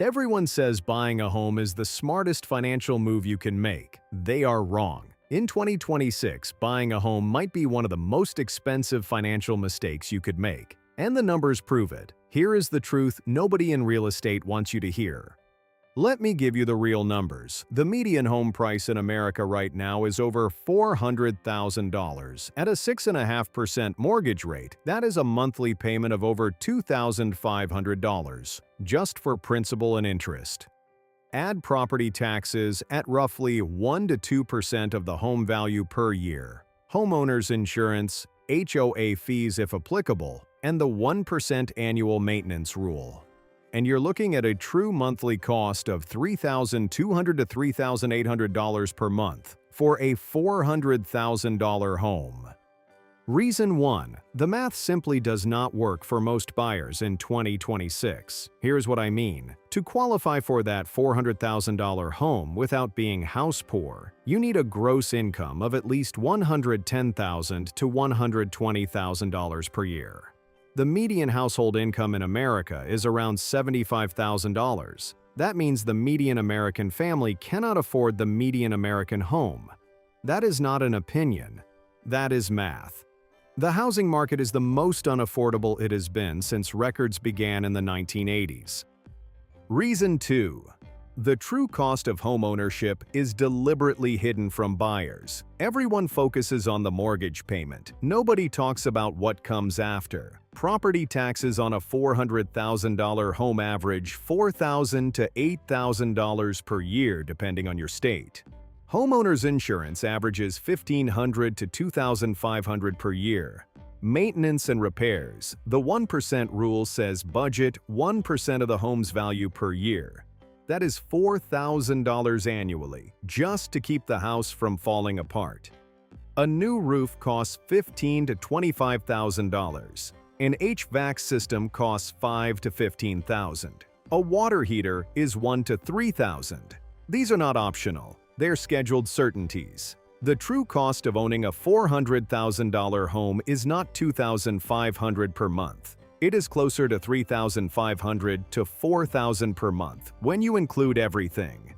Everyone says buying a home is the smartest financial move you can make. They are wrong. In 2026, buying a home might be one of the most expensive financial mistakes you could make. And the numbers prove it. Here is the truth nobody in real estate wants you to hear. Let me give you the real numbers. The median home price in America right now is over $400,000. At a 6.5% mortgage rate, that is a monthly payment of over $2,500, just for principal and interest. Add property taxes at roughly 1 to 2% of the home value per year, homeowners insurance, HOA fees if applicable, and the 1% annual maintenance rule. And you're looking at a true monthly cost of $3,200 to $3,800 per month for a $400,000 home. Reason 1. The math simply does not work for most buyers in 2026. Here's what I mean. To qualify for that $400,000 home without being house poor, you need a gross income of at least $110,000 to $120,000 per year. The median household income in America is around $75,000. That means the median American family cannot afford the median American home. That is not an opinion. That is math. The housing market is the most unaffordable it has been since records began in the 1980s. Reason 2. The true cost of homeownership is deliberately hidden from buyers. Everyone focuses on the mortgage payment. Nobody talks about what comes after. Property taxes on a $400,000 home average $4,000 to $8,000 per year depending on your state. Homeowners insurance averages $1,500 to $2,500 per year. Maintenance and repairs. The 1% rule says budget 1% of the home's value per year. That is $4,000 annually, just to keep the house from falling apart. A new roof costs $15,000 to $25,000. An HVAC system costs $5,000 to $15,000. A water heater is $1,000 to $3,000. These are not optional, they're scheduled certainties. The true cost of owning a $400,000 home is not $2,500 per month. It is closer to $3,500 to $4,000 per month when you include everything.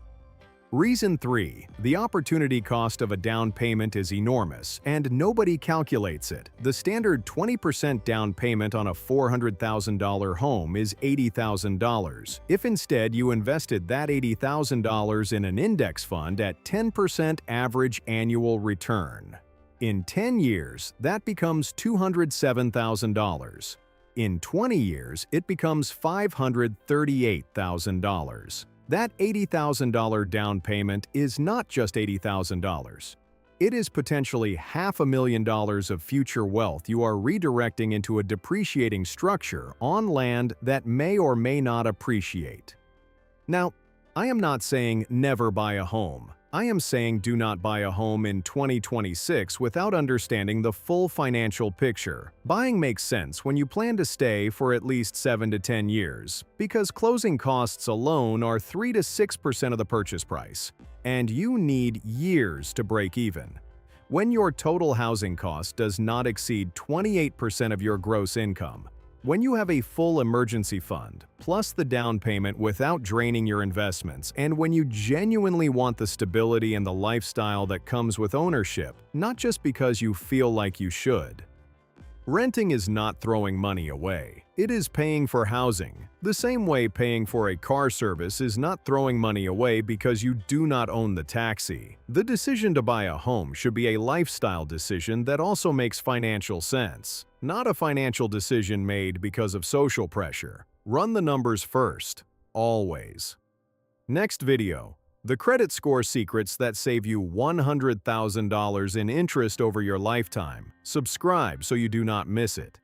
Reason 3. The opportunity cost of a down payment is enormous, and nobody calculates it. The standard 20% down payment on a $400,000 home is $80,000. If instead you invested that $80,000 in an index fund at 10% average annual return, in 10 years, that becomes $207,000. In 20 years, it becomes $538,000. That $80,000 down payment is not just $80,000. It is potentially $500,000 of future wealth you are redirecting into a depreciating structure on land that may or may not appreciate. Now, I am not saying never buy a home. I am saying do not buy a home in 2026 without understanding the full financial picture. Buying makes sense when you plan to stay for at least 7 to 10 years, because closing costs alone are 3 to 6% of the purchase price, and you need years to break even. When your total housing cost does not exceed 28% of your gross income, when you have a full emergency fund, plus the down payment without draining your investments, and when you genuinely want the stability and the lifestyle that comes with ownership, not just because you feel like you should. Renting is not throwing money away. It is paying for housing. The same way paying for a car service is not throwing money away because you do not own the taxi. The decision to buy a home should be a lifestyle decision that also makes financial sense, not a financial decision made because of social pressure. Run the numbers first, always. Next video. The credit score secrets that save you $100,000 in interest over your lifetime. Subscribe so you do not miss it.